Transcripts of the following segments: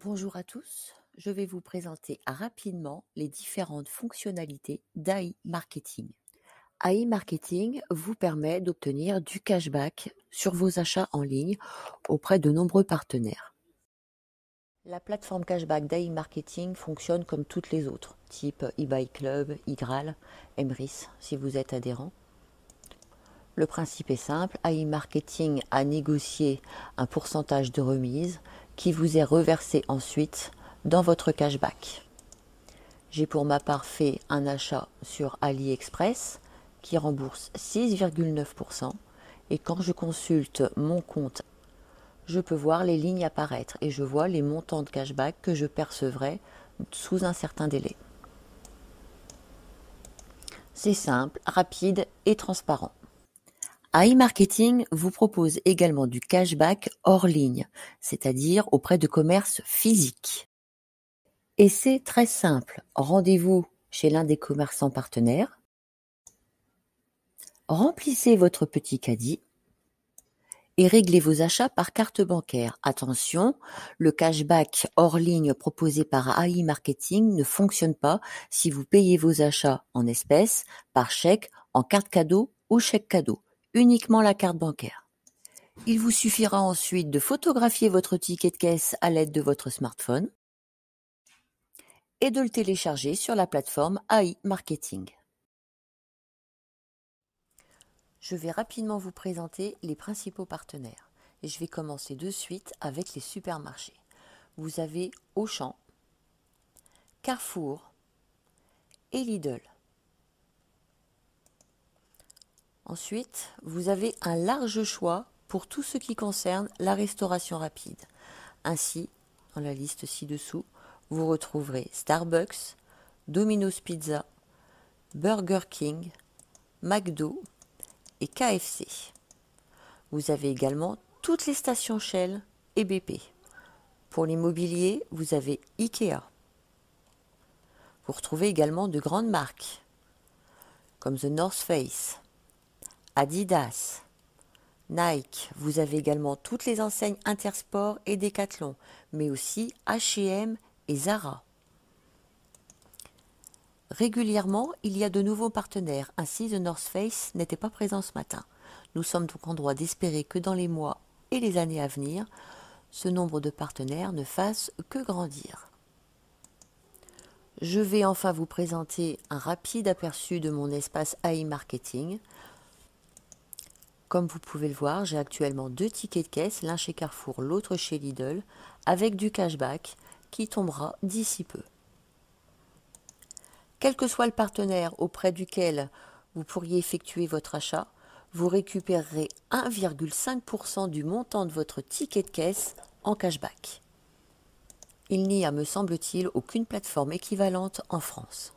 Bonjour à tous, je vais vous présenter rapidement les différentes fonctionnalités d'AI Marketing. AI Marketing vous permet d'obtenir du cashback sur vos achats en ligne auprès de nombreux partenaires. La plateforme cashback d'AI Marketing fonctionne comme toutes les autres, type eBay Club, iGral, Emrys si vous êtes adhérent. Le principe est simple, AI Marketing a négocié un pourcentage de remise qui vous est reversé ensuite dans votre cashback. J'ai pour ma part fait un achat sur AliExpress qui rembourse 6,9% et quand je consulte mon compte, je peux voir les lignes apparaître et je vois les montants de cashback que je percevrai sous un certain délai. C'est simple, rapide et transparent. AI Marketing vous propose également du cashback hors ligne, c'est-à-dire auprès de commerces physiques. Et c'est très simple, rendez-vous chez l'un des commerçants partenaires, remplissez votre petit caddie et réglez vos achats par carte bancaire. Attention, le cashback hors ligne proposé par AI Marketing ne fonctionne pas si vous payez vos achats en espèces, par chèque, en carte cadeau ou chèque cadeau. Uniquement la carte bancaire. Il vous suffira ensuite de photographier votre ticket de caisse à l'aide de votre smartphone et de le télécharger sur la plateforme AI Marketing. Je vais rapidement vous présenter les principaux partenaires et je vais commencer de suite avec les supermarchés. Vous avez Auchan, Carrefour et Lidl. Ensuite, vous avez un large choix pour tout ce qui concerne la restauration rapide. Ainsi, dans la liste ci-dessous, vous retrouverez Starbucks, Domino's Pizza, Burger King, McDo et KFC. Vous avez également toutes les stations Shell et BP. Pour l'immobilier, vous avez Ikea. Vous retrouvez également de grandes marques comme The North Face, Adidas, Nike. Vous avez également toutes les enseignes Intersport et Decathlon, mais aussi H&M et Zara. Régulièrement, il y a de nouveaux partenaires, ainsi The North Face n'était pas présent ce matin. Nous sommes donc en droit d'espérer que dans les mois et les années à venir, ce nombre de partenaires ne fasse que grandir. Je vais enfin vous présenter un rapide aperçu de mon espace AI Marketing. Comme vous pouvez le voir, j'ai actuellement 2 tickets de caisse, l'un chez Carrefour, l'autre chez Lidl, avec du cashback qui tombera d'ici peu. Quel que soit le partenaire auprès duquel vous pourriez effectuer votre achat, vous récupérerez 1,5% du montant de votre ticket de caisse en cashback. Il n'y a, me semble-t-il, aucune plateforme équivalente en France.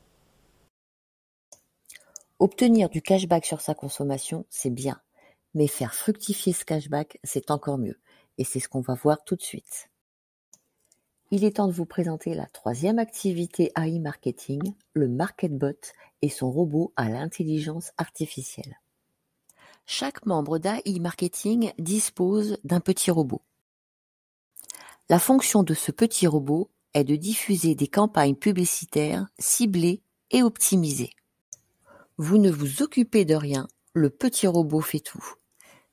Obtenir du cashback sur sa consommation, c'est bien, mais faire fructifier ce cashback, c'est encore mieux. Et c'est ce qu'on va voir tout de suite. Il est temps de vous présenter la troisième activité AI Marketing, le MarketBot et son robot à l'intelligence artificielle. Chaque membre d'AI Marketing dispose d'un petit robot. La fonction de ce petit robot est de diffuser des campagnes publicitaires ciblées et optimisées. Vous ne vous occupez de rien, le petit robot fait tout.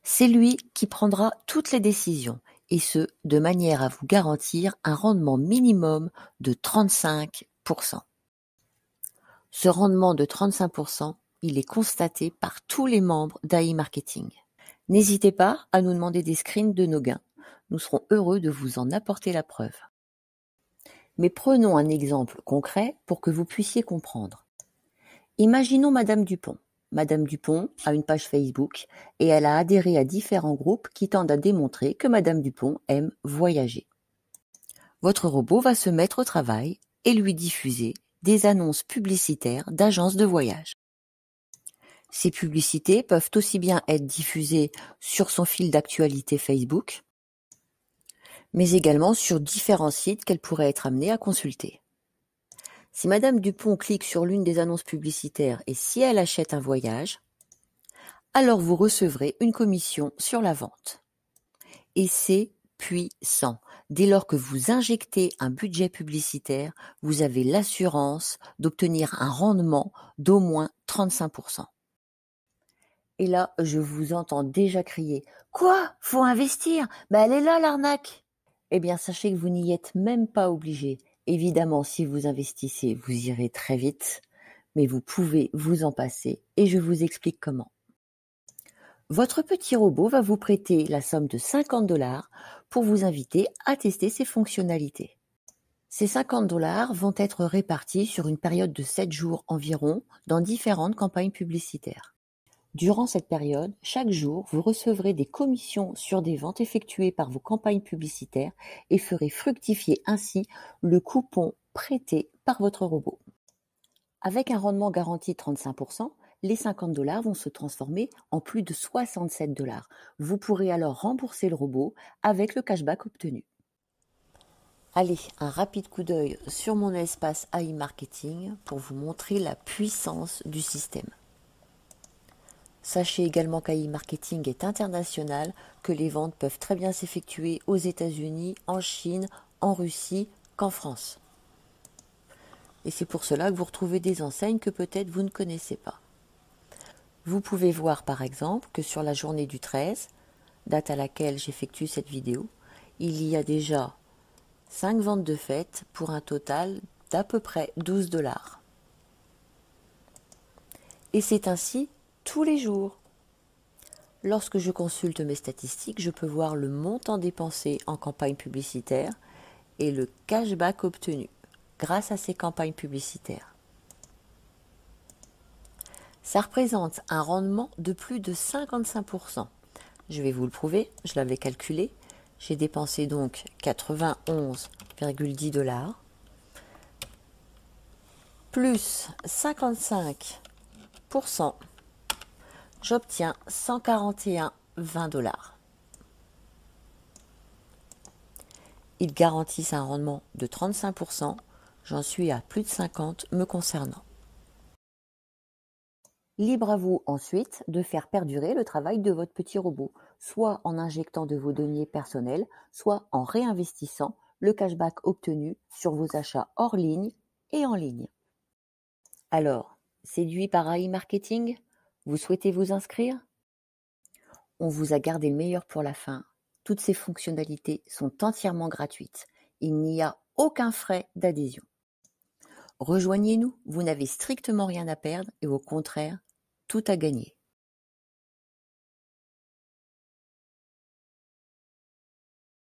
C'est lui qui prendra toutes les décisions, et ce, de manière à vous garantir un rendement minimum de 35%. Ce rendement de 35%, il est constaté par tous les membres d'AI Marketing. N'hésitez pas à nous demander des screens de nos gains. Nous serons heureux de vous en apporter la preuve. Mais prenons un exemple concret pour que vous puissiez comprendre. Imaginons Madame Dupont. Madame Dupont a une page Facebook et elle a adhéré à différents groupes qui tendent à démontrer que Madame Dupont aime voyager. Votre robot va se mettre au travail et lui diffuser des annonces publicitaires d'agences de voyage. Ces publicités peuvent aussi bien être diffusées sur son fil d'actualité Facebook, mais également sur différents sites qu'elle pourrait être amenée à consulter. Si Madame Dupont clique sur l'une des annonces publicitaires et si elle achète un voyage, alors vous recevrez une commission sur la vente. Et c'est puissant. Dès lors que vous injectez un budget publicitaire, vous avez l'assurance d'obtenir un rendement d'au moins 35%. Et là, je vous entends déjà crier: «Quoi? Faut investir? Elle est là l'arnaque!» Eh bien, sachez que vous n'y êtes même pas obligé. Évidemment, si vous investissez, vous irez très vite, mais vous pouvez vous en passer et je vous explique comment. Votre petit robot va vous prêter la somme de 50$ pour vous inviter à tester ses fonctionnalités. Ces 50$ vont être répartis sur une période de 7 jours environ dans différentes campagnes publicitaires. Durant cette période, chaque jour, vous recevrez des commissions sur des ventes effectuées par vos campagnes publicitaires et ferez fructifier ainsi le coupon prêté par votre robot. Avec un rendement garanti de 35%, les 50$ vont se transformer en plus de 67$. Vous pourrez alors rembourser le robot avec le cashback obtenu. Allez, un rapide coup d'œil sur mon espace AI Marketing pour vous montrer la puissance du système. Sachez également qu'AI Marketing est international, que les ventes peuvent très bien s'effectuer aux États-Unis, en Chine, en Russie, qu'en France. Et c'est pour cela que vous retrouvez des enseignes que peut-être vous ne connaissez pas. Vous pouvez voir par exemple que sur la journée du 13, date à laquelle j'effectue cette vidéo, il y a déjà 5 ventes de fête pour un total d'à peu près 12$. Et c'est ainsi tous les jours. Lorsque je consulte mes statistiques, je peux voir le montant dépensé en campagne publicitaire et le cashback obtenu grâce à ces campagnes publicitaires. Ça représente un rendement de plus de 55%. Je vais vous le prouver, je l'avais calculé. J'ai dépensé donc 91,10$ plus 55%. J'obtiens 141,20$. Ils garantissent un rendement de 35%. J'en suis à plus de 50 me concernant. Libre à vous ensuite de faire perdurer le travail de votre petit robot, soit en injectant de vos données personnelles, soit en réinvestissant le cashback obtenu sur vos achats hors ligne et en ligne. Alors, séduit par AI Marketing? Vous souhaitez vous inscrire? On vous a gardé le meilleur pour la fin. Toutes ces fonctionnalités sont entièrement gratuites. Il n'y a aucun frais d'adhésion. Rejoignez-nous, vous n'avez strictement rien à perdre et au contraire, tout à gagner.